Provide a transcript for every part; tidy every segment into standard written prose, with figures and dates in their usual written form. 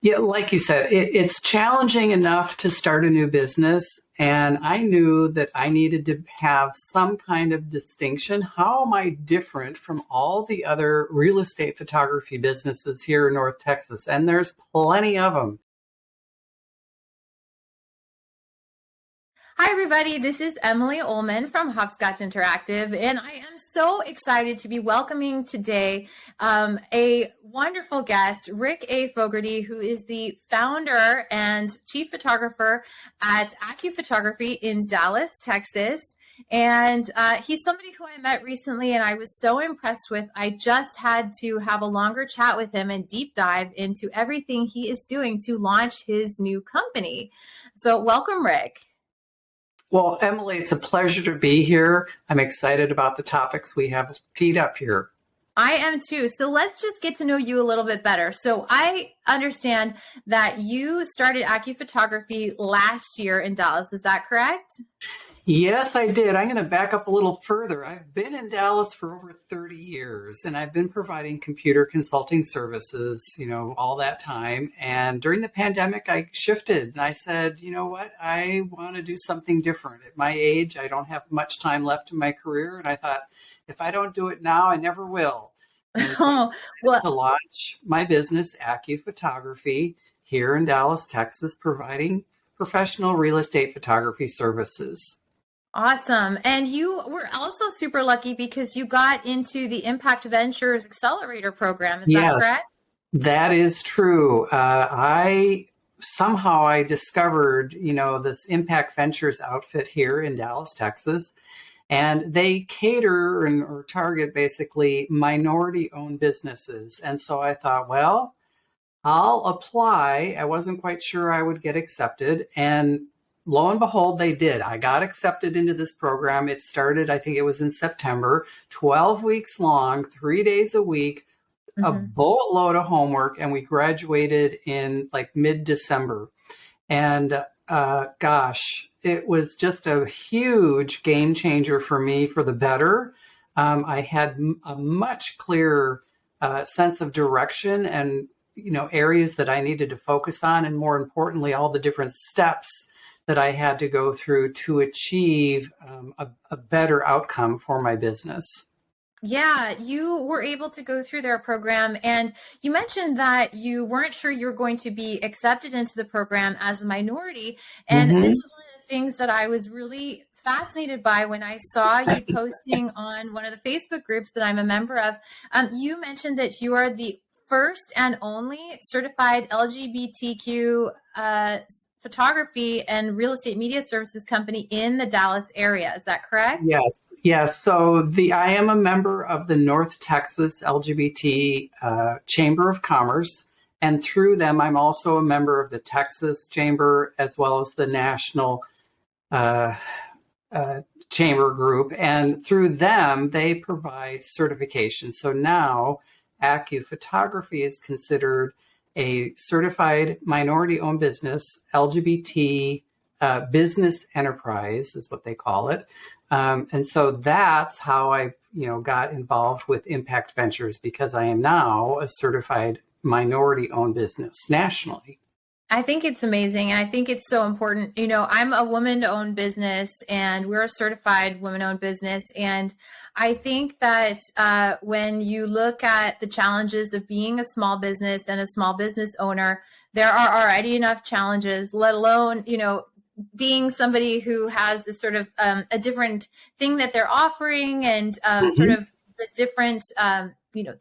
Yeah, like you said, it's challenging enough to start a new business. And I knew that I needed to have some kind of distinction. How am I different from all the other real estate photography businesses here in North Texas? And there's plenty of them. Hi, everybody. This is Emily Olman from Hopscotch Interactive, and I am so excited to be welcoming today a wonderful guest, Rick A. Fogerty, who is the founder and chief photographer at AccuPhotography in Dallas, Texas. And he's somebody who I met recently and I was so impressed with. I just had to have a longer chat with him and deep dive into everything he is doing to launch his new company. So welcome, Rick. Well, Emily, it's a pleasure to be here. I'm excited about the topics we have teed up here. I am too. So let's just get to know you a little bit better. So I understand that you started AccuPhotography last year in Dallas. Is that correct? Yes, I did. I'm going to back up a little further. I've been in Dallas for over 30 years, and I've been providing computer consulting services, all that time. And during the pandemic, I shifted and I said, you know what? I want to do something different. At my age, I don't have much time left in my career. And I thought, if I don't do it now, I never will. And so Oh, well, to launch my business, AccuPhotography, here in Dallas, Texas, providing professional real estate photography services. awesome. And you were also super lucky because you got into the Impact Ventures Accelerator program. Is that Yes, correct? that is true. I discovered, this Impact Ventures outfit here in Dallas, Texas, and they cater or target basically minority-owned businesses. And so I thought, well, I'll apply. I wasn't quite sure I would get accepted, and lo and behold, they did. I got accepted into this program. It started, I think it was in September, 12 weeks long, 3 days a week, a Mhm. boatload of homework, and we graduated in like mid-December. And gosh, it was just a huge game changer for me for the better. I had a much clearer sense of direction and areas that I needed to focus on, and more importantly, all the different steps that I had to go through to achieve a better outcome for my business. Yeah, you were able to go through their program, and you mentioned that you weren't sure you were going to be accepted into the program as a minority. And this Hmm. was one of the things that I was really fascinated by when I saw you posting on one of the Facebook groups that I'm a member of. You mentioned that you are the first and only certified LGBTQ photography and real estate media services company in the Dallas area. Is that correct? Yes, yes. So I am a member of the North Texas LGBT Chamber of Commerce, and through them, I'm also a member of the Texas Chamber as well as the National uh, Chamber Group. And through them, they provide certification. So now, AccuPhotography is considered a certified minority-owned business, LGBT Business Enterprise is what they call it. And so that's how I, got involved with Impact Ventures, because I am now a certified minority-owned business nationally. I think it's amazing. And I think it's so important. I'm a woman-owned business and we're a certified women-owned business. And I think that when you look at the challenges of being a small business and a small business owner, there are already enough challenges, let alone, being somebody who has this sort of a different thing that they're offering and sort Mhm. of the different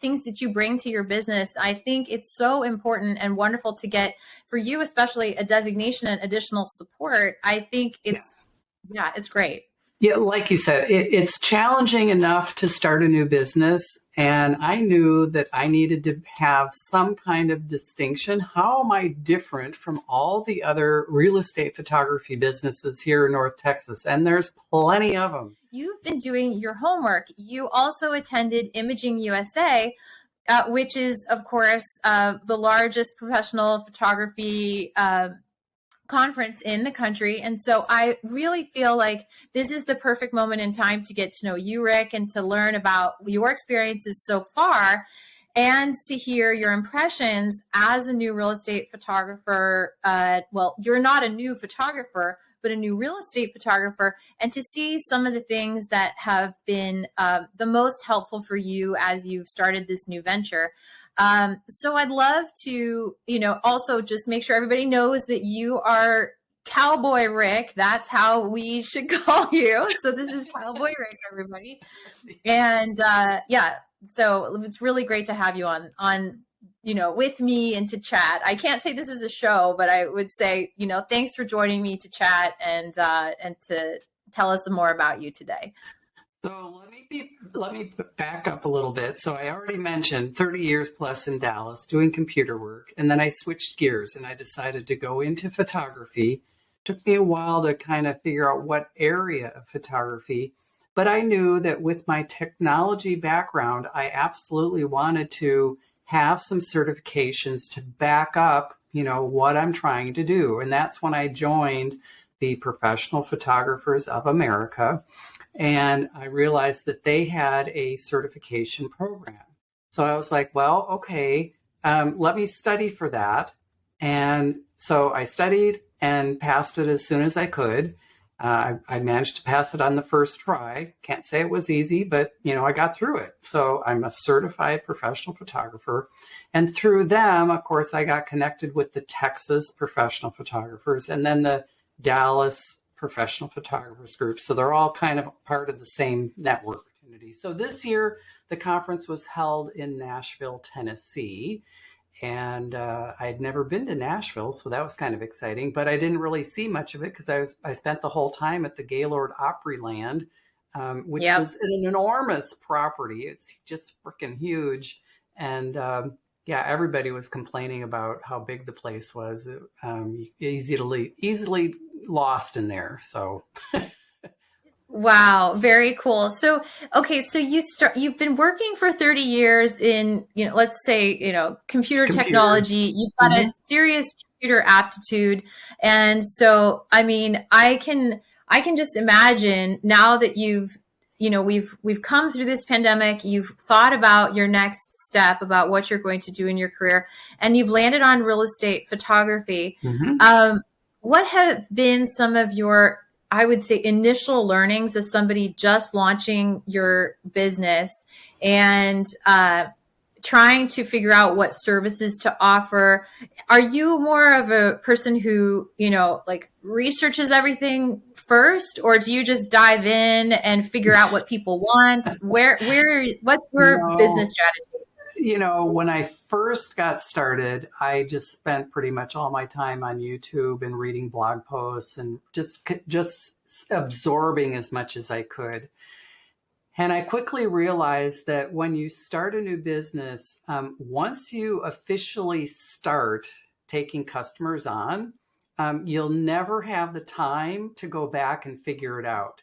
things that you bring to your business. I think it's so important and wonderful to get, for you especially, a designation and additional support. I think it's great. Yeah, like you said, it's challenging enough to start a new business. And I knew that I needed to have some kind of distinction. How am I different from all the other real estate photography businesses here in North Texas? And there's plenty of them. You've been doing your homework. You also attended Imaging USA, which is, of course, the largest professional photography conference in the country. And so I really feel like this is the perfect moment in time to get to know you, Rick, and to learn about your experiences so far. and to hear your impressions as a new real estate photographer. Well, you're not a new photographer, but a new real estate photographer, and to see some of the things that have been the most helpful for you as you've started this new venture. So I'd love to, also just make sure everybody knows that you are Cowboy Rick. That's how we should call you. So this is Cowboy Rick, everybody. And so it's really great to have you on, with me and to chat. I can't say this is a show, but I would say, thanks for joining me to chat and to tell us some more about you today. So let me back up a little bit. So I already mentioned 30 years plus in Dallas doing computer work, and then I switched gears and I decided to go into photography. Took me a while to kind of figure out what area of photography, but I knew that with my technology background, I absolutely wanted to have some certifications to back up, what I'm trying to do. And that's when I joined the Professional Photographers of America. And I realized that they had a certification program. So I was like, well, okay, let me study for that. And so I studied and passed it as soon as I could. I managed to pass it on the first try. Can't say it was easy, but I got through it. So I'm a certified professional photographer. And through them, of course, I got connected with the Texas professional photographers and then the Dallas professional photographers group. So they're all kind of part of the same network opportunity. So this year, the conference was held in Nashville, Tennessee. And I had never been to Nashville, so that was kind of exciting. But I didn't really see much of it because I spent the whole time at the Gaylord Opryland, which was an enormous property. It's just freaking huge. And everybody was complaining about how big the place was. Easily lost in there. So. Wow, very cool. So, okay, so you've been working for 30 years in, let's say, computer technology. You've got a serious computer aptitude. And so, I mean, I can just imagine now that we've come through this pandemic, you've thought about your next step, about what you're going to do in your career, and you've landed on real estate photography. What have been some of your, I would say, initial learnings as somebody just launching your business and trying to figure out what services to offer? Are you more of a person who, researches everything first, or do you just dive in and figure out what people want? What's your business strategy? When I first got started, I just spent pretty much all my time on YouTube and reading blog posts and just absorbing as much as I could. And I quickly realized that when you start a new business, once you officially start taking customers on, you'll never have the time to go back and figure it out.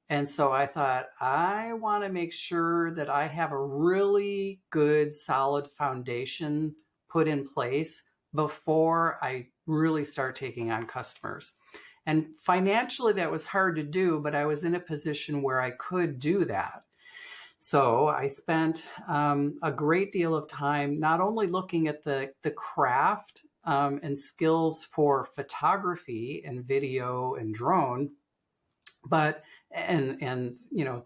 And so I thought, I want to make sure that I have a really good, solid foundation put in place before I really start taking on customers. And financially, that was hard to do, but I was in a position where I could do that. So I spent a great deal of time not only looking at the craft and skills for photography and video and drone, but and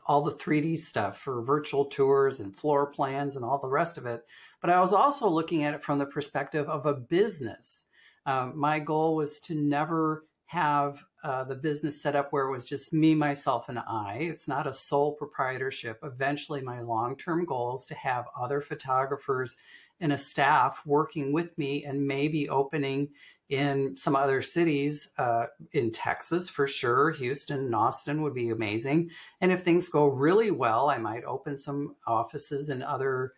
all the 3D stuff for virtual tours and floor plans and all the rest of it. But I was also looking at it from the perspective of a business. My goal was to never have the business set up where it was just me, myself, and I. It's not a sole proprietorship. Eventually, my long-term goal is to have other photographers and a staff working with me and maybe opening in some other cities, in Texas for sure. Houston and Austin would be amazing. And if things go really well, I might open some offices in other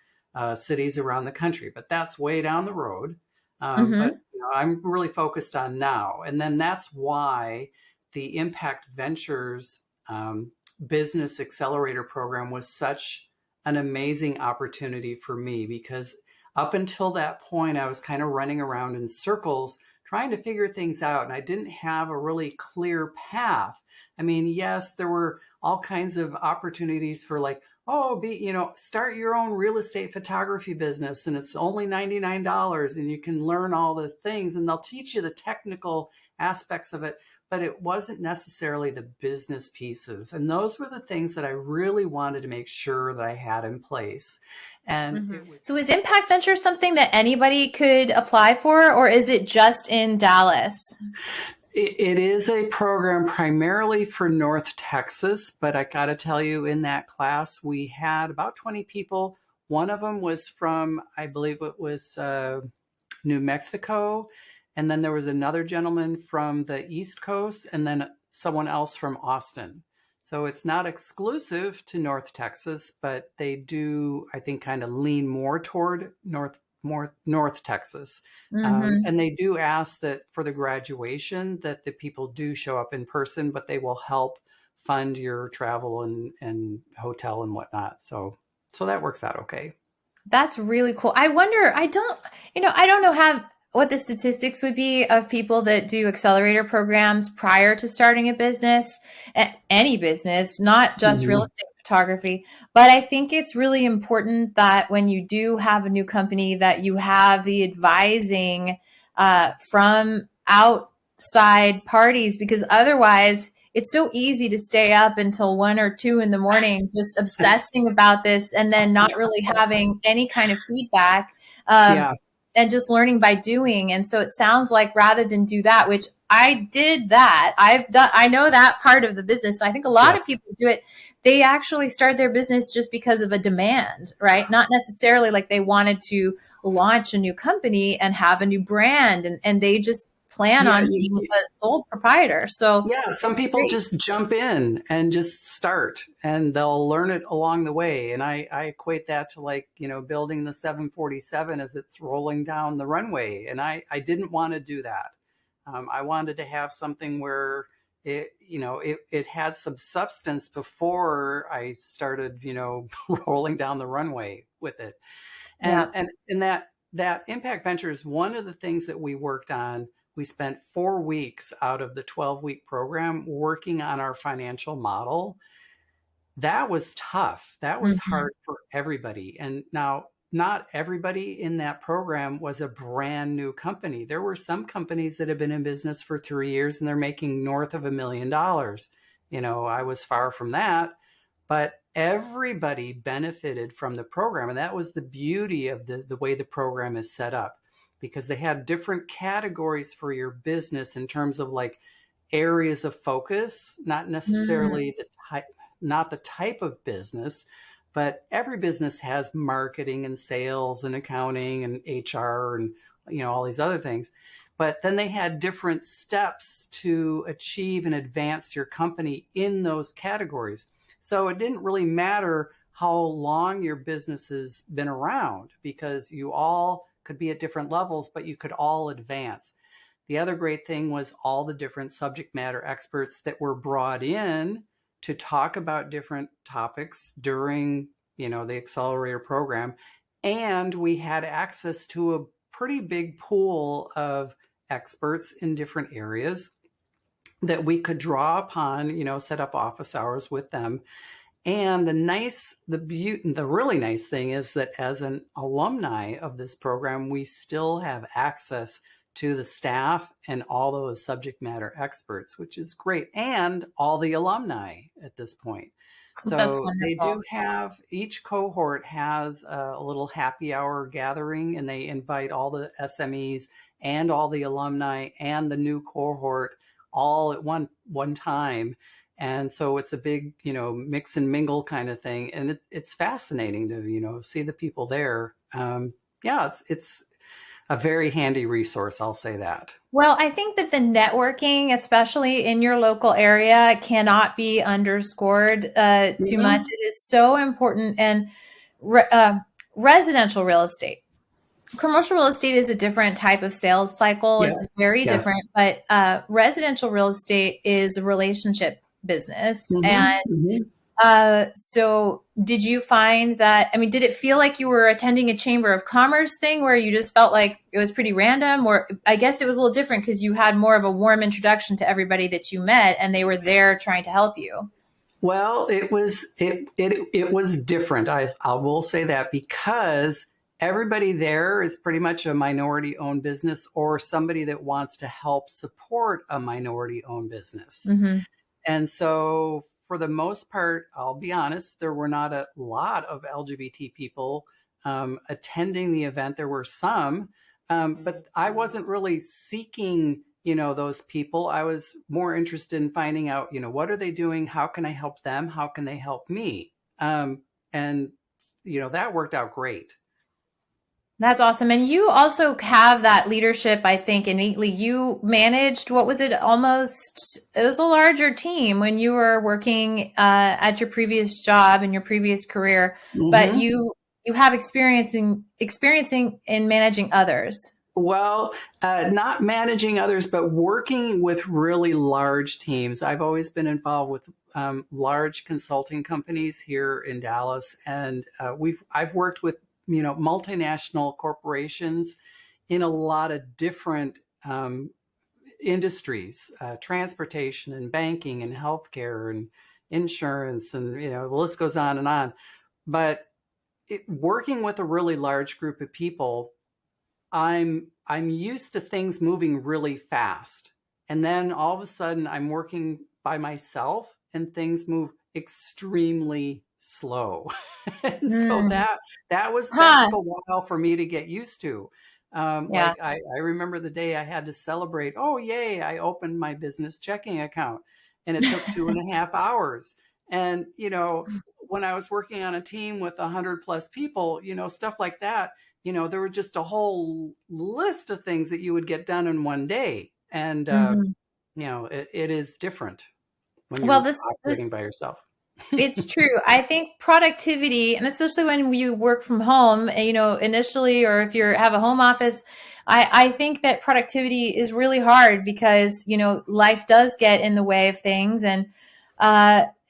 cities around the country, but that's way down the road. But I'm really focused on now. And then that's why the Impact Ventures Business Accelerator Program was such an amazing opportunity for me, because up until that point, I was kind of running around in circles trying to figure things out. And I didn't have a really clear path. I mean, yes, there were all kinds of opportunities for like, start your own real estate photography business and it's only $99 and you can learn all the things and they'll teach you the technical aspects of it, but it wasn't necessarily the business pieces. And those were the things that I really wanted to make sure that I had in place. And So is Impact Venture something that anybody could apply for, or is it just in Dallas? It is a program primarily for North Texas, but I got to tell you, in that class, we had about 20 people. One of them was from, I believe it was New Mexico. And then there was another gentleman from the East Coast and then someone else from Austin. So it's not exclusive to North Texas, but they do, I think, kind of lean more toward North Texas. And they do ask that for the graduation that the people do show up in person, but they will help fund your travel and hotel and whatnot. So that works out okay. That's really cool. I wonder, I don't know what the statistics would be of people that do accelerator programs prior to starting a business, any business, not just real estate photography. But I think it's really important that when you do have a new company that you have the advising from outside parties, because otherwise it's so easy to stay up until 1 or 2 in the morning, just obsessing about this and then not really having any kind of feedback. And just learning by doing. And so it sounds like rather than do that, which I did that, I know that part of the business. And I think a lot of people do it. They actually start their business just because of a demand, right? Not necessarily like they wanted to launch a new company and have a new brand. And they just plan on being a sole proprietor. So some people just jump in and just start and they'll learn it along the way. And I equate that to building the 747 as it's rolling down the runway. And I didn't want to do that. I wanted to have something where it had some substance before I started, rolling down the runway with it. And that Impact Venture is one of the things that we worked on. We spent 4 weeks out of the 12-week program working on our financial model. That was tough. That was hard for everybody. And now, not everybody in that program was a brand new company. There were some companies that have been in business for 3 years and they're making north of $1 million. I was far from that, but everybody benefited from the program. And that was the beauty of the way the program is set up, because they had different categories for your business in terms of areas of focus, not necessarily not the type of business, but every business has marketing and sales and accounting and HR and, all these other things. But then they had different steps to achieve and advance your company in those categories. So it didn't really matter how long your business has been around, because you all could be at different levels, but you could all advance. The other great thing was all the different subject matter experts that were brought in to talk about different topics during, the accelerator program. And we had access to a pretty big pool of experts in different areas that we could draw upon, set up office hours with them. And the really nice thing is that as an alumni of this program, we still have access to the staff and all those subject matter experts, which is great. And all the alumni at this point. So they do have, each cohort has a little happy hour gathering, and they invite all the SMEs and all the alumni and the new cohort all at one time. And so it's a big, mix and mingle kind of thing. And it's fascinating to, see the people there. It's a very handy resource. I'll say that. Well, I think that the networking, especially in your local area, cannot be underscored too much. It is so important. And residential real estate. Commercial real estate is a different type of sales cycle. It's very different. But residential real estate is a relationship business. So did you find that, did it feel like you were attending a Chamber of Commerce thing where you just felt like it was pretty random? Or I guess it was a little different because you had more of a warm introduction to everybody that you met and they were there trying to help you. Well, it was different. I will say that because everybody there is pretty much a minority owned business or somebody that wants to help support a minority owned business. Mm-hmm. And so for the most part, I'll be honest, there were not a lot of LGBT people attending the event. There were some, but I wasn't really seeking, those people. I was more interested in finding out, what are they doing? How can I help them? How can they help me? And, that worked out great. That's awesome. And you also have that leadership, I think, innately. You managed, what was it, it was a larger team when you were working at your previous job and your previous career, but Mm-hmm. you have experiencing in managing others. Well, not managing others, but working with really large teams. I've always been involved with large consulting companies here in Dallas, and I've worked with multinational corporations in a lot of different industries, transportation and banking and healthcare and insurance, and the list goes on and on. But working with a really large group of people, I'm used to things moving really fast. And then all of a sudden I'm working by myself and things move extremely slow. And so Mm. that Huh. took a while for me to get used to. Yeah. I remember the day I had to celebrate, oh yay, I opened my business checking account. And it took 2.5 hours. And when I was working on a team with 100 plus people, stuff like that, there were just a whole list of things that you would get done in one day. And, Mhm. it is different when Well, you're this operating by yourself. it's true. I think productivity, and especially when you work from home, initially, or if you have a home office, I think that productivity is really hard because, life does get in the way of things. And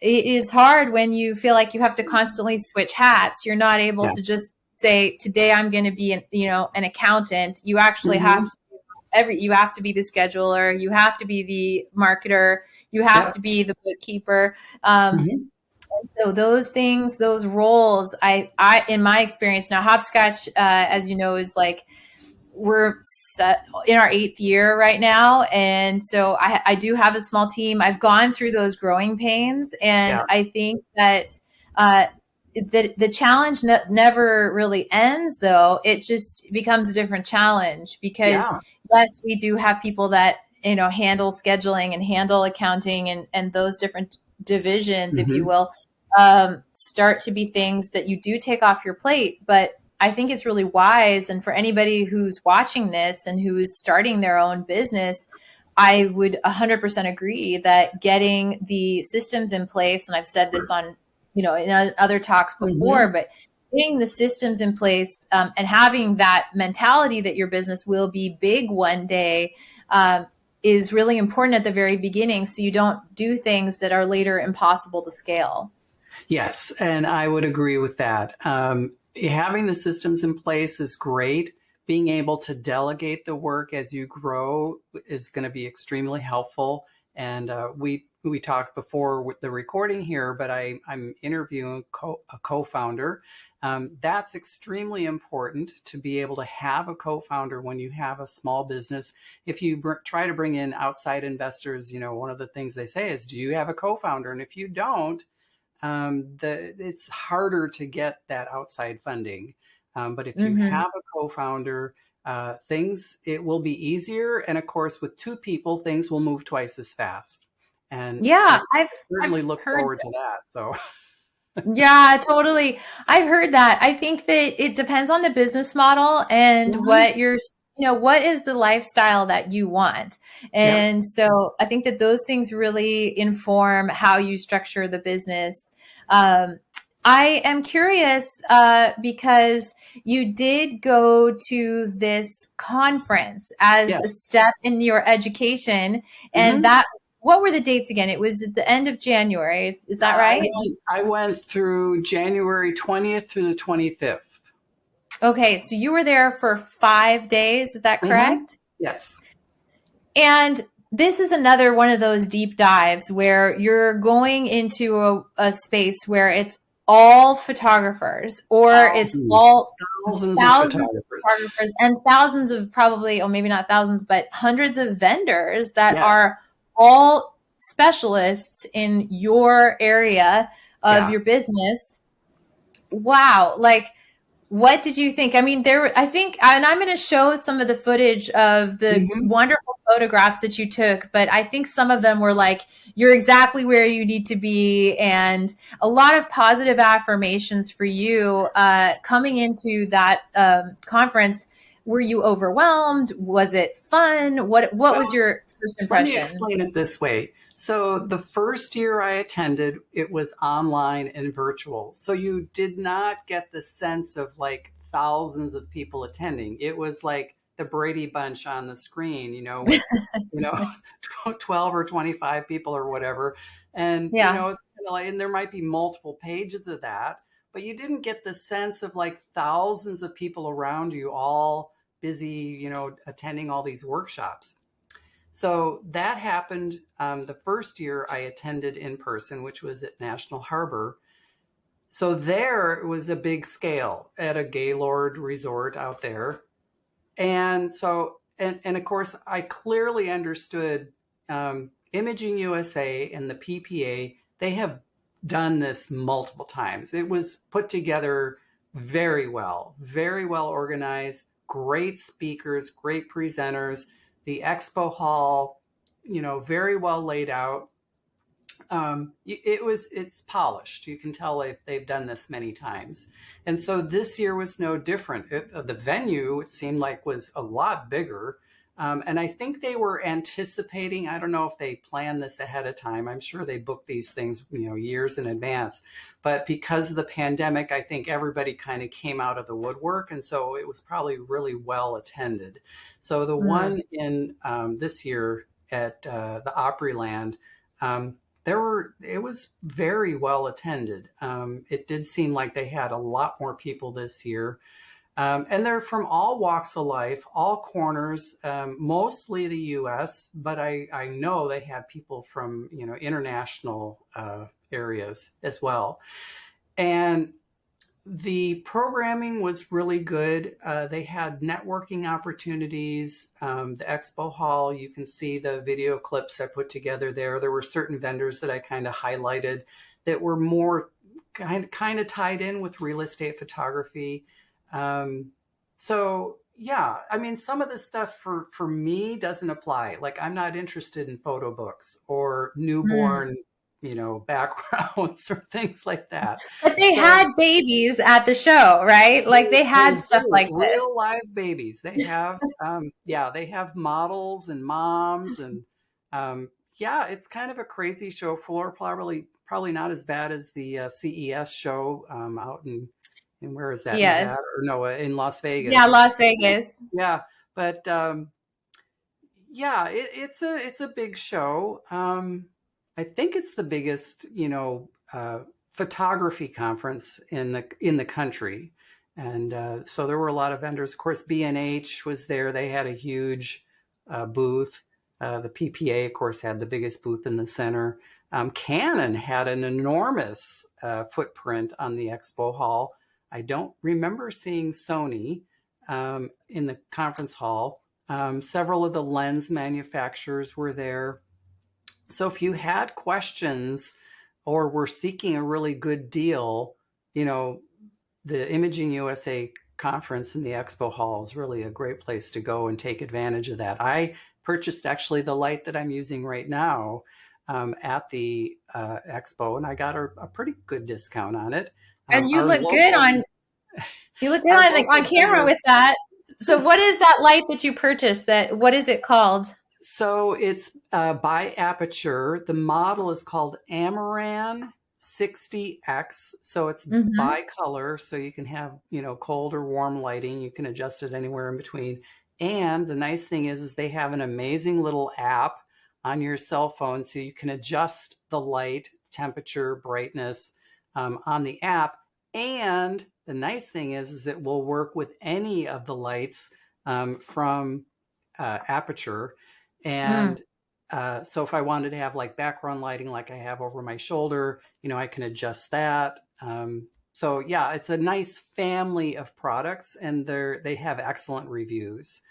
it is hard when you feel like you have to constantly switch hats. You're not able Yeah. to just say, today I'm going to be an accountant. You actually have Hmm. to you have to be the scheduler. You have to be the marketer. You have Yep. to be the bookkeeper. Um, Hmm. so those things, those roles, in my experience now, Hopscotch, as you know, is like we're set in our 8th year right now, and so I do have a small team. I've gone through those growing pains, and Yeah. I think that uh, the challenge never really ends. Though it just becomes a different challenge because Yeah. yes, we do have people that handle scheduling and handle accounting and those different divisions, if you Hmm. will, start to be things that you do take off your plate. But I think it's really wise. And for anybody who's watching this and who is starting their own business, I would 100% agree that getting the systems in place, and I've said this on, in other talks before, Hmm. but getting the systems in place and having that mentality that your business will be big one day is really important at the very beginning. So you don't do things that are later impossible to scale. Yes, and I would agree with that. Having the systems in place is great. Being able to delegate the work as you grow is going to be extremely helpful. And we talked before with the recording here, but I'm interviewing a co-founder. That's extremely important to be able to have a co-founder when you have a small business. If you try to bring in outside investors, one of the things they say is, do you have a co-founder? And if you don't, it's harder to get that outside funding. But if you Mm-hmm. have a co-founder, it will be easier. And of course, with two people, things will move twice as fast. And Yeah, I I've certainly look heard. forward to that. So, Yeah, totally. I've heard that. I think that it depends on the business model and mhm. what is the lifestyle that you want. Yep. And so I think that those things really inform how you structure the business. Um, I am curious because you did go to this conference as a Yes. step in your education, and Hmm. that what were the dates again? It was at the end of January. Is that right? I went through January 20th through the 25th. Okay, so you were there for 5 days. Is that Hmm. correct? Yes. And this is another one of those deep dives where you're going into a space where it's all photographers, or it's Thousands, all thousands of thousands of photographers. photographers and thousands of, probably, or maybe not thousands, but hundreds of vendors that Yes. are all specialists in your area of Yeah. your business. Wow. Like, what did you think? I mean, I think, and I'm going to show some of the footage of the Hmm. wonderful photographs that you took, but I think some of them were like, you're exactly where you need to be. And a lot of positive affirmations for you coming into that conference. Were you overwhelmed? Was it fun? What was Well, your first let me impression? explain it this way. So the first year I attended, it was online and virtual. So you did not get the sense of like thousands of people attending. It was like the Brady Bunch on the screen, with, you know, 12 or 25 people or whatever. And, Yeah. it's kind of like, and there might be multiple pages of that, but you didn't get the sense of like thousands of people around you all busy, attending all these workshops. So that happened the first year I attended in person, which was at National Harbor. So there it was a big scale at a Gaylord resort out there. And so, and of course, I clearly understood Imaging USA and the PPA, they have done this multiple times. It was put together very well organized, great speakers, great presenters. The expo hall, very well laid out. It's polished. You can tell they've done this many times. And so this year was no different. The venue, it seemed like, was a lot bigger. And I think they were anticipating, I don't know if they planned this ahead of time. I'm sure they booked these things, years in advance. But because of the pandemic, I think everybody kind of came out of the woodwork. And so it was probably really well attended. So the Mm. one in this year at the Opryland, it was very well attended. It did seem like they had a lot more people this year. And they're from all walks of life, all corners, mostly the U.S., but I know they had people from, international areas as well. And the programming was really good. They had networking opportunities. The expo hall, you can see the video clips I put together there. There were certain vendors that I kind of highlighted that were more kind of tied in with real estate photography. So yeah, I mean, some of the stuff for me doesn't apply. Like, I'm not interested in photo books or Mm. newborn, backgrounds or things like that. But they So had babies at the show, right? Like they they had stuff do like real this. live babies. They have, yeah, they have models and moms, and yeah, it's kind of a crazy show floor. Probably not as bad as the CES show out in where is that, Nevada, Yes. or no, in Las Yeah, Vegas. Las Vegas. Yeah, but yeah, it's a big show. I think it's the biggest, photography conference in the country, and so there were a lot of vendors. Of course, B&H was there; they had a huge booth. The PPA, of course, had the biggest booth in the center. Canon had an enormous footprint on the expo hall. I don't remember seeing Sony in the conference hall. Several of the lens manufacturers were there. So if you had questions or were seeking a really good deal, the Imaging USA conference in the expo hall is really a great place to go and take advantage of that. I purchased actually the light that I'm using right now at the expo, and I got a pretty good discount on it. And Our local you look good our on local camera vendor. with that. So what is that light that you purchased? What is it called? So it's by Aperture. The model is called Amaran 60X. So it's Mm-hmm. bicolor. So you can have, cold or warm lighting. You can adjust it anywhere in between. And the nice thing is they have an amazing little app on your cell phone. So you can adjust the light, temperature, brightness on the app. And the nice thing is it will work with any of the lights from Aperture. Mm. And So if I wanted to have like background lighting, like I have over my shoulder, I can adjust that. So yeah, it's a nice family of products, and they have excellent reviews.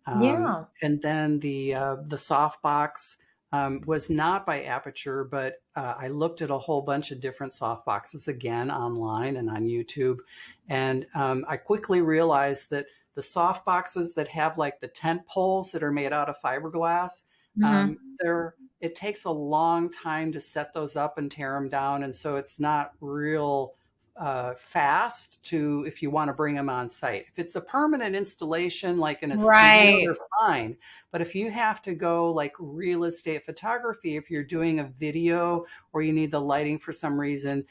Yeah. And then the softbox was not by Aperture, but I looked at a whole bunch of different softboxes again online and on YouTube, and I quickly realized that the softboxes that have like the tent poles that are made out of fiberglass, Hmm. it takes a long time to set those up and tear them down, and so it's not real fast to if you want to bring them on site. If it's a permanent installation, like in a studio, Right. they're fine. But if you have to go like real estate photography, if you're doing a video or you need the lighting for some reason,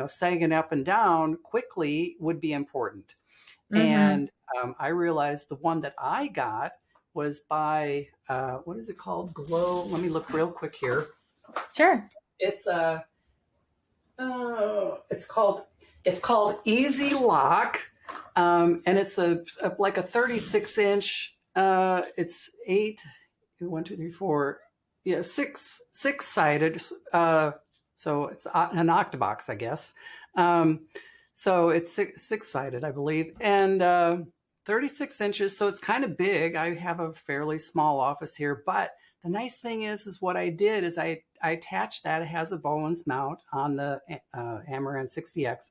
setting it up and down quickly would be important. Hmm. And I realized the one that I got was by what is it called? Glow. Let me look real quick here. Sure. It's a it's called Easy Lock, and it's like a 36-inch. It's eight, one, two, three, four, yeah, six sided. So it's an octabox, I guess. So it's six sided, I believe, and 36 inches. So it's kind of big. I have a fairly small office here, but the nice thing is what I did is I attached that. It has a Bowens mount on the Amaran 60X.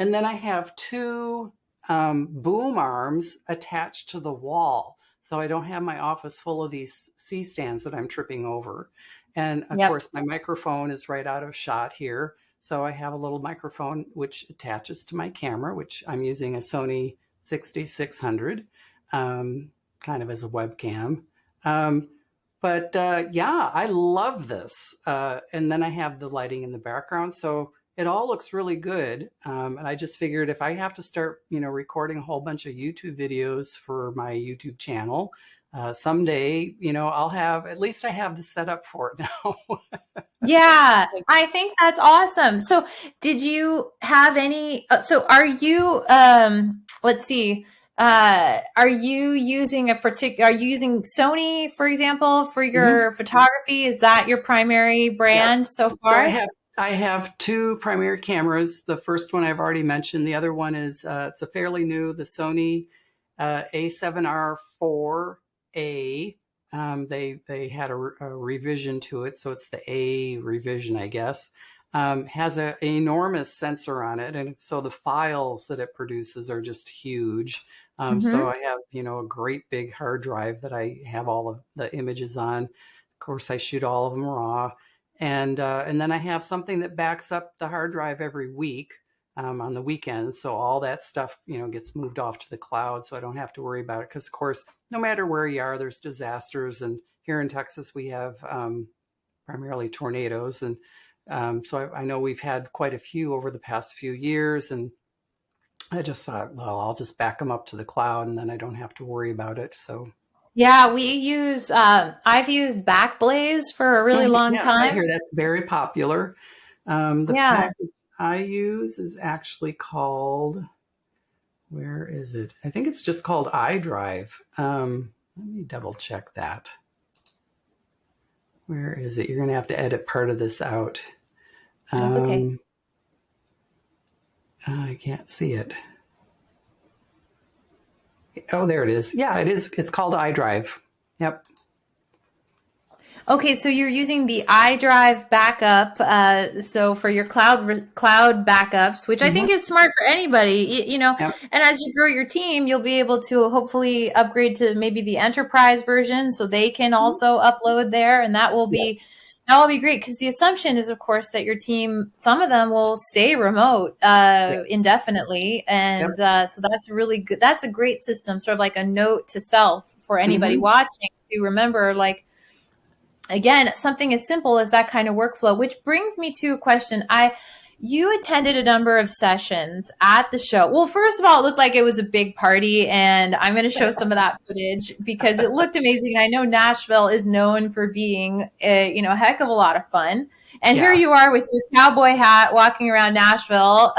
And then I have two boom arms attached to the wall. So I don't have my office full of these C-stands that I'm tripping over. And of Yep. course, my microphone is right out of shot here. So I have a little microphone which attaches to my camera, which I'm using a Sony 6600, kind of as a webcam. But yeah, I love this. And then I have the lighting in the background. So it all looks really good. And I just figured if I have to start, recording a whole bunch of YouTube videos for my YouTube channel, someday, at least I have the setup for it now. Yeah, I think that's awesome. So, did you have any? So, are you? Let's see. Are you using Are you using Sony, for example, for Mhm. your photography? Is that your primary Yes. brand so So far? I have two primary cameras. The first one I've already mentioned. The other one is it's a fairly new, the Sony A7R4A. They had a revision to it, so it's the A revision, I guess. Has an enormous sensor on it, and so the files that it produces are just huge. Mm-hmm. So I have a great big hard drive that I have all of the images on. Of course, I shoot all of them raw, and then I have something that backs up the hard drive every week on the weekends. So all that stuff, gets moved off to the cloud, so I don't have to worry about it. Because of course, no matter where you are, there's disasters, and here in Texas we have primarily tornadoes, and so I know we've had quite a few over the past few years, and I just thought, well, I'll just back them up to the cloud, and then I don't have to worry about it. So Yeah, we use. I've used Backblaze for a really long yes, I time. hear that's very popular. The Yeah. package I use is actually called, where is it? I think it's just called iDrive. Let me double check that. Where is it? You're going to have to edit part of this out. That's okay. I can't see it. Oh, there it is. Yeah, it is. It's called iDrive. Yep. Okay, so you're using the iDrive backup, so for your cloud backups, which I think Mm-hmm. is smart for anybody, Yep. And as you grow your team, you'll be able to hopefully upgrade to maybe the enterprise version, so they can also upload there, and Yes. that will be great. Because the assumption is, of course, that your team, some of them will stay remote Yep. indefinitely, Yep. and so that's really good. That's a great system, sort of like a note to self for anybody Mm-hmm. watching to remember, like, again, something as simple as that kind of workflow. Which brings me to a question. You attended a number of sessions at the show. Well, first of all, it looked like it was a big party, and I'm going to show some of that footage because it looked amazing. I know Nashville is known for being a heck of a lot of fun. And here Yeah. you are with your cowboy hat walking around Nashville,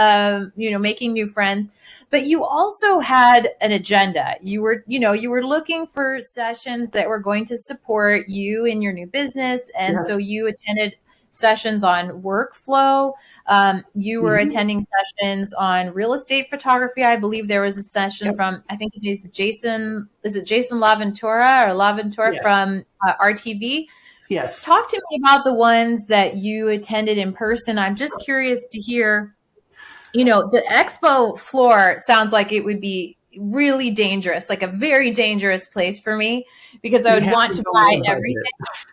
making new friends. but you also had an agenda. You were, you were looking for sessions that were going to support you in your new business. And so Yes. you attended sessions on workflow. You were Mhm. attending sessions on real estate photography. I believe there was a session Yep. from, I think his name is Jason, is it Jason LaVentura Yes. from RTV? Yes. Talk to me about the ones that you attended in person. I'm just curious to hear, the expo floor sounds like it would be really dangerous, like a very dangerous place for me because I You would have want to to know buy your everything. budget.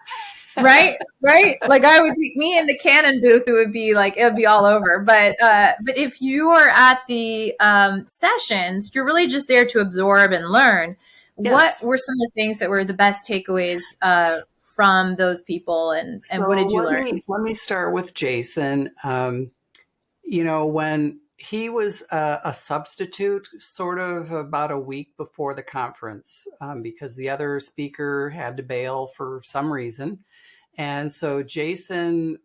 Right, right. Like I would be me in the Canon booth. It would be all over. But if you are at the sessions, you're really just there to absorb and learn. What Yes. were some of the things that were the best takeaways from those people, and what So did you learn? let me start with Jason. When he was a substitute, sort of about a week before the conference, because the other speaker had to bail for some reason. And so Jason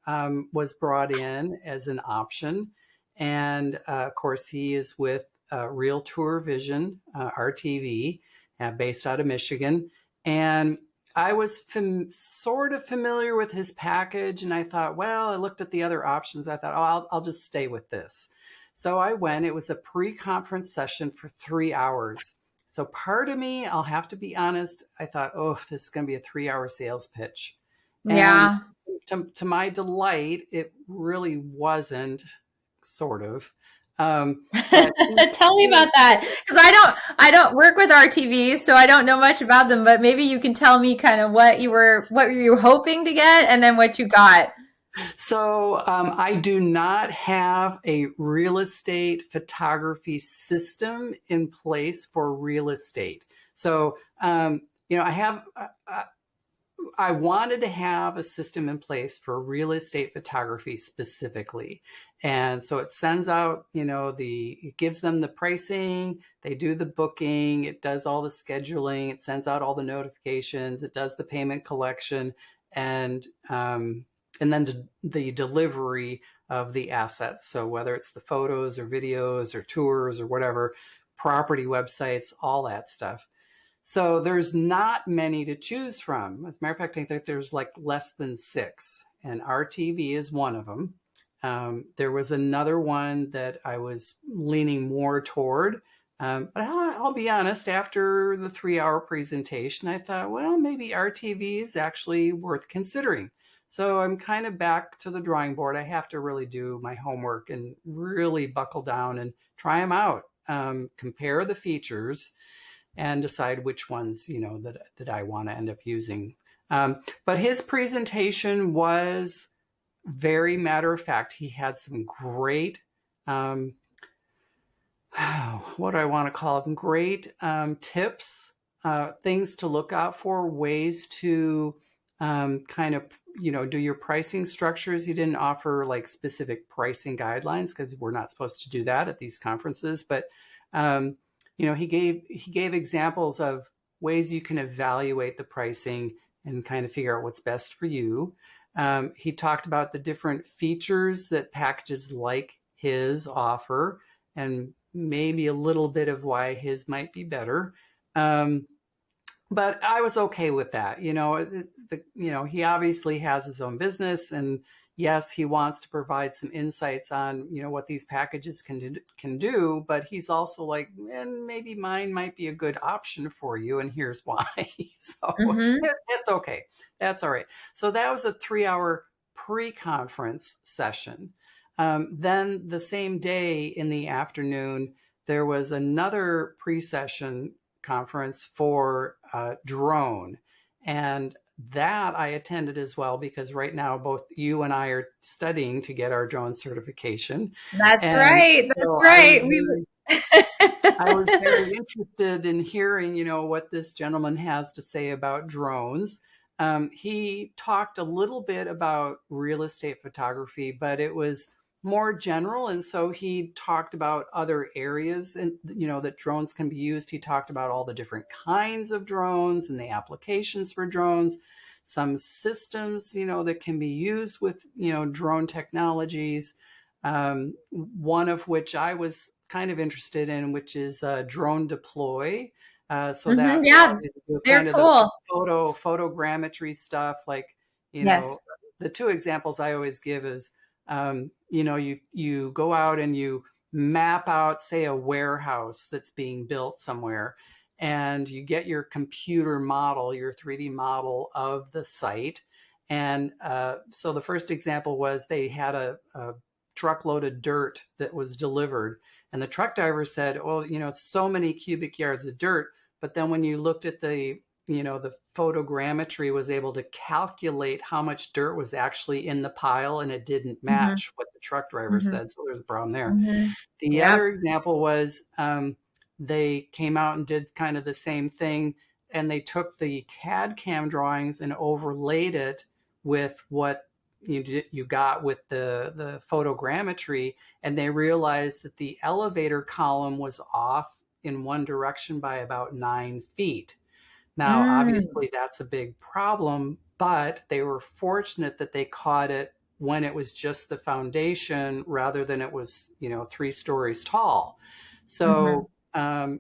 was brought in as an option. And of course, he is with Real Tour Vision, RTV, based out of Michigan. And I was sort of familiar with his package. And I thought, well, I looked at the other options. I thought, oh, I'll just stay with this. So I went. It was a pre-conference session for 3 hours. So part of me, I'll have to be honest, I thought, oh, this is going to be a 3-hour sales pitch. And Yeah. to my delight, it really wasn't, sort of. But Tell me about that because I don't work with RTVs, so I don't know much about them. But maybe you can tell me kind of what you were hoping to get, and then what you got. So I do not have a real estate photography system in place for real estate. So I wanted to have a system in place for real estate photography specifically. And so it sends out, it gives them the pricing, they do the booking, it does all the scheduling, it sends out all the notifications, it does the payment collection, and then the delivery of the assets. So whether it's the photos or videos or tours or whatever, property websites, all that stuff. So there's not many to choose from. As a matter of fact, I think there's like less than 6, and RTV is one of them. There was another one that I was leaning more toward. But I'll be honest, after the 3-hour presentation, I thought, well, maybe RTV is actually worth considering. So I'm kind of back to the drawing board. I have to really do my homework and really buckle down and try them out, compare the features, and decide which ones, that I want to end up using. But his presentation was very matter of fact. He had some great, what do I want to call them? Great tips, things to look out for, ways to kind of, do your pricing structures. He didn't offer like specific pricing guidelines because we're not supposed to do that at these conferences, but he gave examples of ways you can evaluate the pricing and kind of figure out what's best for you. He talked about the different features that packages like his offer, and maybe a little bit of why his might be better. But I was okay with that. He obviously has his own business, and yes, he wants to provide some insights on, what these packages can do, but he's also like, and maybe mine might be a good option for you, and here's why. So Mm-hmm. it's okay. That's all right. So that was a 3-hour pre-conference session. Then the same day in the afternoon, there was another pre-session conference for drone. And that I attended as well, because right now both you and I are studying to get our drone certification. That's And right. That's so right. I was very interested in hearing, what this gentleman has to say about drones. He talked a little bit about real estate photography, but it was more general. And so he talked about other areas and, that drones can be used. He talked about all the different kinds of drones and the applications for drones, some systems, that can be used with, drone technologies. One of which I was kind of interested in, which is drone deploy. So that Yeah, they're kind of the cool. photogrammetry stuff, like, Yes. the two examples I always give is, you go out and you map out, say, a warehouse that's being built somewhere, and you get your computer model, your 3D model of the site. And so the first example was they had a truckload of dirt that was delivered. And the truck driver said, oh, it's so many cubic yards of dirt. But then when you looked at the photogrammetry was able to calculate how much dirt was actually in the pile, and it didn't match what the truck driver said. So there's a problem there. The other example was they came out and did kind of the same thing, and they took the CAD CAM drawings and overlaid it with what you got with the photogrammetry, and they realized that the elevator column was off in one direction by about 9 feet. Now, obviously, that's a big problem, but they were fortunate that they caught it when it was just the foundation rather than it was, 3 stories tall. So,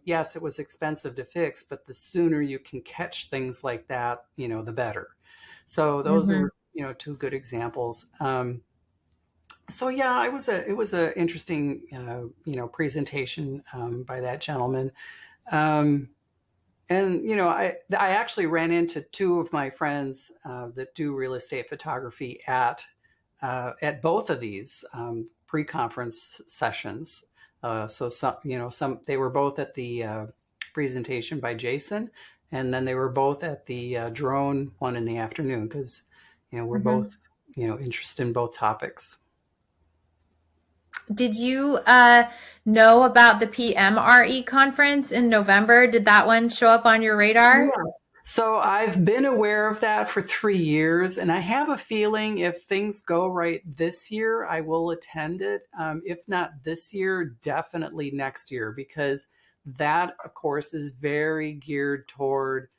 yes, it was expensive to fix, but the sooner you can catch things like that, the better. So those are, 2 good examples. So yeah, it was a interesting, presentation by that gentleman. And I actually ran into 2 of my friends that do real estate photography at both of these pre-conference sessions. So some they were both at the presentation by Jason, and then they were both at the drone one in the afternoon, because we're both interested in both topics. Did you know about the PMRE conference in November? Did that one show up on your radar? Yeah. So I've been aware of that for 3 years, and I have a feeling if things go right this year, I will attend it. If not this year, definitely next year, because that, of course, is very geared toward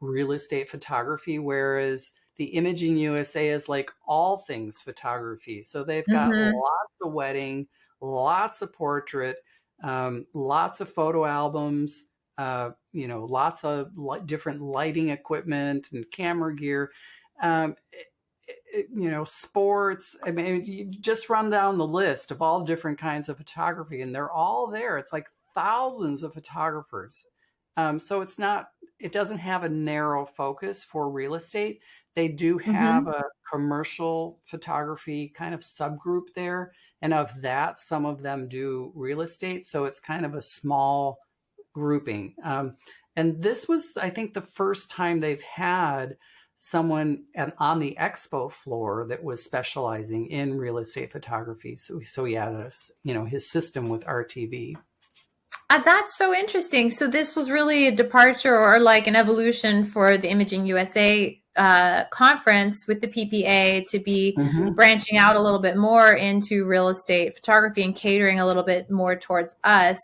real estate photography, whereas the Imaging USA is like all things photography. So they've got lots of wedding, lots of portrait, lots of photo albums, lots of different lighting equipment and camera gear, sports. I mean, you just run down the list of all different kinds of photography, and they're all there. It's like thousands of photographers. So it doesn't have a narrow focus for real estate. They do have a commercial photography kind of subgroup there. And of that, some of them do real estate. So it's kind of a small grouping. And this was, I think, the first time they've had someone on the expo floor that was specializing in real estate photography. So he had his system with RTV. That's so interesting. So this was really a departure or like an evolution for the Imaging USA conference with the PPA to be branching out a little bit more into real estate photography and catering a little bit more towards us.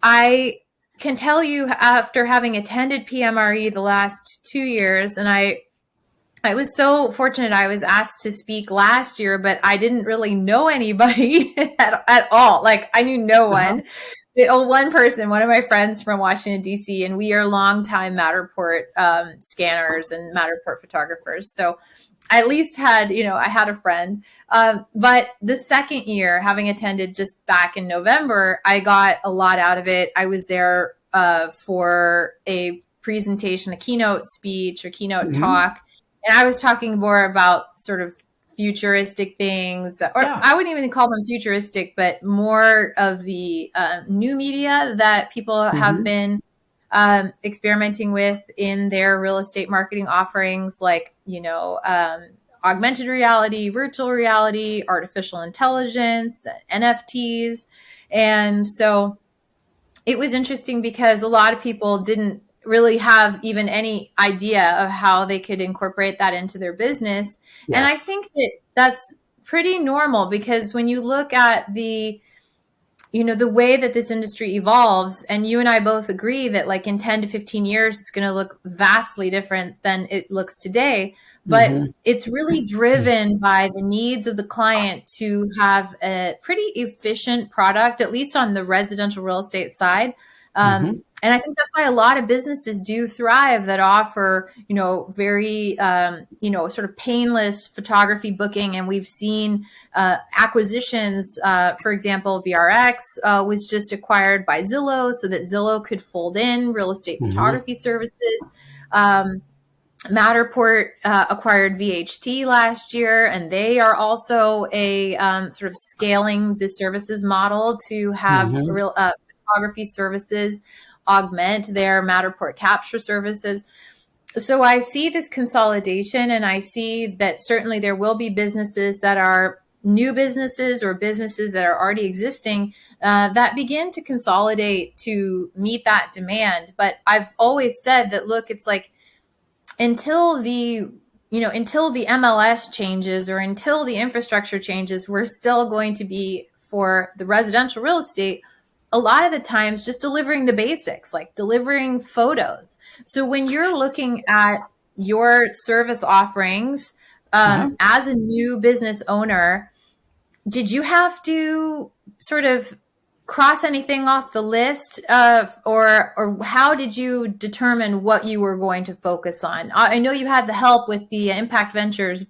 I can tell you, after having attended PMRE the last 2 years, and I was so fortunate, I was asked to speak last year, but I didn't really know anybody at all. Like, I knew no one. One person, one of my friends from Washington, D.C., and we are longtime Matterport scanners and Matterport photographers. So I at least had, I had a friend. But the second year, having attended just back in November, I got a lot out of it. I was there for a presentation, a keynote speech or keynote talk. And I was talking more about sort of futuristic things, or I wouldn't even call them futuristic, but more of the new media that people have been experimenting with in their real estate marketing offerings, like, augmented reality, virtual reality, artificial intelligence, NFTs. And so it was interesting because a lot of people didn't really have even any idea of how they could incorporate that into their business. Yes. And I think that that's pretty normal, because when you look at the the way that this industry evolves, and you and I both agree that like in 10 to 15 years, it's going to look vastly different than it looks today. But Mm-hmm. it's really driven by the needs of the client to have a pretty efficient product, at least on the residential real estate side. Mm-hmm. And I think that's why a lot of businesses do thrive that offer, very, sort of painless photography booking. And we've seen acquisitions. For example, VRX was just acquired by Zillow so that Zillow could fold in real estate Mm-hmm. photography services. Matterport acquired VHT last year, and they are also a sort of scaling the services model to have Mm-hmm. real photography services augment their Matterport capture services. So I see this consolidation, and I see that certainly there will be businesses that are new businesses or businesses that are already existing that begin to consolidate to meet that demand. But I've always said that, look, it's like until the MLS changes or until the infrastructure changes, we're still going to be, for the residential real estate, a lot of the times just delivering the basics, like delivering photos. So when you're looking at your service offerings Uh-huh. as a new business owner, did you have to sort of cross anything off the list or how did you determine what you were going to focus on? I know you had the help with the Impact Ventures,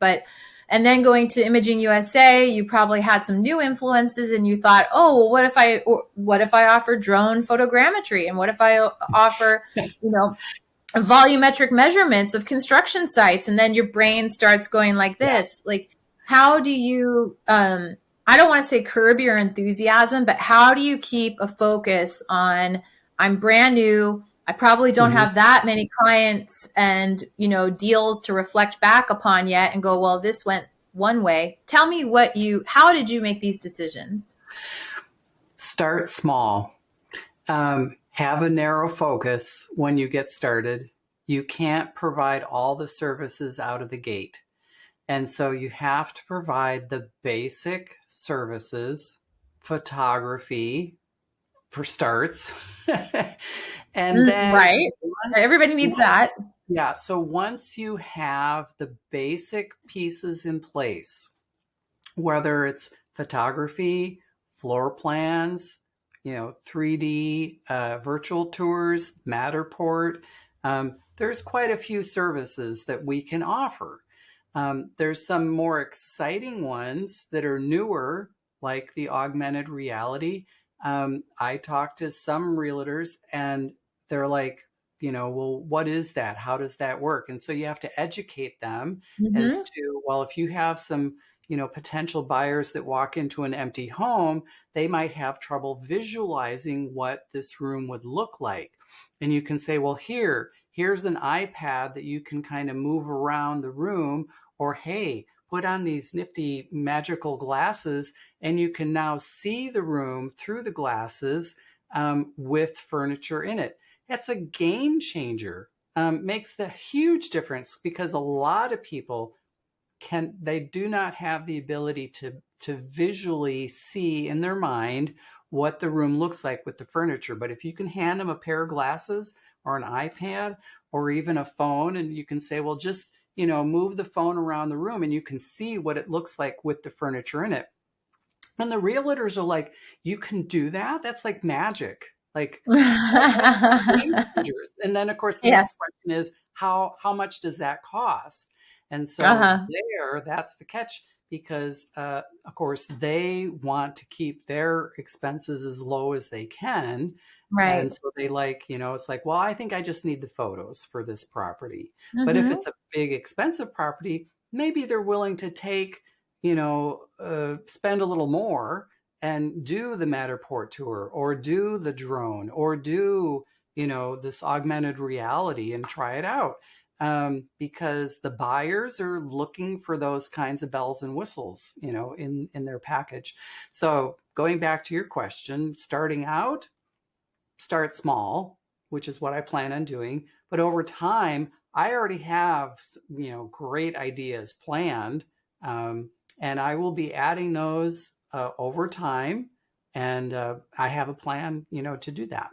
and then going to Imaging USA, you probably had some new influences and you thought, oh, well, what if I offer drone photogrammetry, and what if I offer, volumetric measurements of construction sites, and then your brain starts going like Yeah. this. Like, how do you I don't want to say curb your enthusiasm, but how do you keep a focus on, I'm brand new, I probably don't Mm-hmm. have that many clients and deals to reflect back upon yet and go, well, this went one way. Tell me how did you make these decisions? Start small. Have a narrow focus when you get started. You can't provide all the services out of the gate. And so you have to provide the basic services, photography for starts. And then Right. Everybody needs that. yeah, so once you have the basic pieces in place, whether it's photography, floor plans, 3D virtual tours, Matterport. There's quite a few services that we can offer. There's some more exciting ones that are newer, like the augmented reality. I talked to some realtors and they're like, well, what is that? How does that work? And so you have to educate them as Mm-hmm. to, well, if you have some potential buyers that walk into an empty home, they might have trouble visualizing what this room would look like. And you can say, well, here's an iPad that you can kind of move around the room, or hey, put on these nifty magical glasses and you can now see the room through the glasses with furniture in it. That's a game changer. Makes the huge difference because a lot of people they do not have the ability to visually see in their mind what the room looks like with the furniture. But if you can hand them a pair of glasses or an iPad or even a phone, and you can say, well, just move the phone around the room and you can see what it looks like with the furniture in it. And the realtors are like, you can do that? That's like magic. Like, game changers. And then, of course, the next Yes. question is how much does that cost? And so Uh-huh. that's the catch, because of course they want to keep their expenses as low as they can. And Right. so they it's like, well, I think I just need the photos for this property. But if Mm-hmm. it's a big expensive property, maybe they're willing to take, spend a little more and do the Matterport tour or do the drone or do, this augmented reality and try it out. Because the buyers are looking for those kinds of bells and whistles, in their package. So going back to your question, starting out, start small, which is what I plan on doing. But over time, I already have, great ideas planned. And I will be adding those over time. And I have a plan, to do that.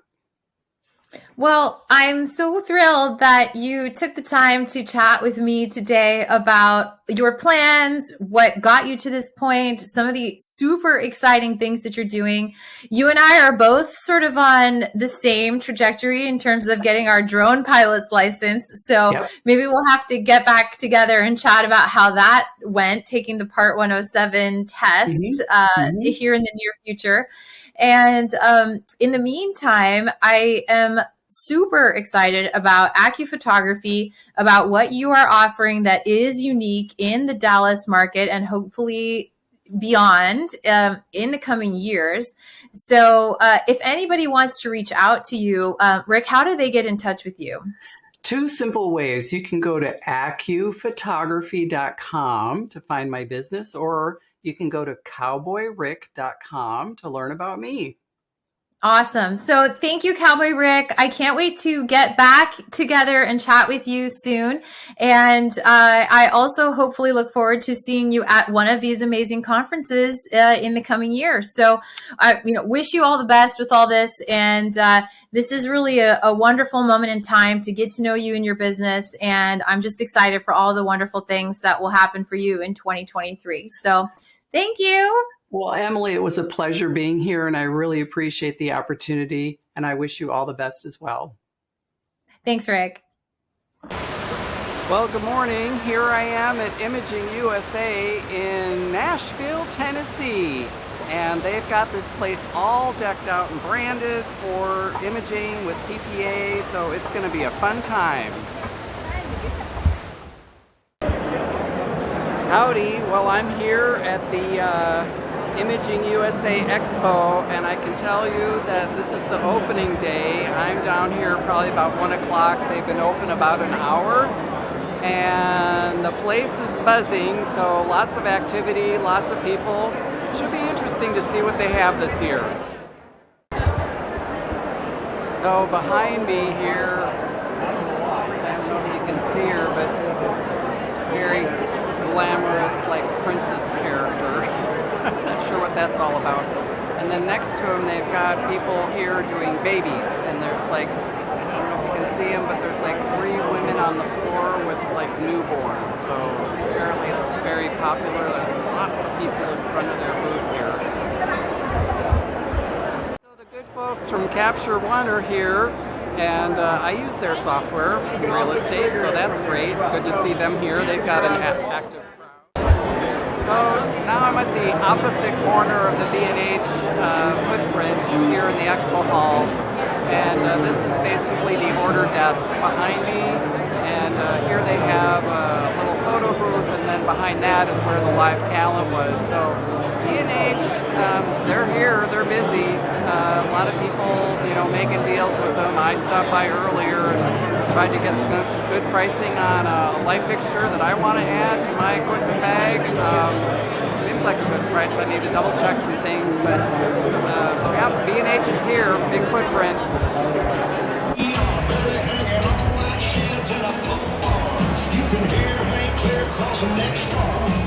Well, I'm so thrilled that you took the time to chat with me today about your plans, what got you to this point, some of the super exciting things that you're doing. You and I are both sort of on the same trajectory in terms of getting our drone pilot's license. So Yep. maybe we'll have to get back together and chat about how that went, taking the Part 107 test here in the near future. And in the meantime, I am super excited about AccuPhotography, about what you are offering that is unique in the Dallas market and hopefully beyond in the coming years. So if anybody wants to reach out to you, Rick, how do they get in touch with you? Two simple ways. You can go to AccuPhotography.com to find my business, or you can go to CowboyRick.com to learn about me. Awesome. So thank you, Cowboy Rick. I can't wait to get back together and chat with you soon. And I also hopefully look forward to seeing you at one of these amazing conferences in the coming year. So I wish you all the best with all this. And this is really a wonderful moment in time to get to know you and your business. And I'm just excited for all the wonderful things that will happen for you in 2023. So thank you. Well, Emily, it was a pleasure being here, and I really appreciate the opportunity, and I wish you all the best as well. Thanks, Rick. Well, good morning. Here I am at Imaging USA in Nashville, Tennessee, and they've got this place all decked out and branded for imaging with PPA, so it's going to be a fun time. Howdy. Well, I'm here at the Imaging USA Expo, and I can tell you that this is the opening day. I'm down here probably about 1 o'clock. They've been open about an hour, and the place is buzzing, so lots of activity, lots of people. Should be interesting to see what they have this year. So behind me here, I don't know if you can see her, but very glamorous, like princess character. Not sure what that's all about. And then next to them, they've got people here doing babies, and there's like, I don't know if you can see them, but there's like 3 women on the floor with like newborns. So apparently it's very popular. There's lots of people in front of their booth here. So the good folks from Capture One are here, and I use their software in real estate, so that's great. Good to see them here. They've got an active crowd. So now I'm at the opposite corner of the B&H footprint here in the expo hall, and this is basically the order desk behind me, and here they have a little photo booth, and then behind that is where the live talent was. So B&H, they're here, they're busy. A lot of people, making deals with them. I stopped by earlier and tried to get some good pricing on a light fixture that I want to add to my equipment bag. Seems like a good price. I need to double check some things, but yeah, B&H is here, big footprint. You can hear Hank clear across the next farm.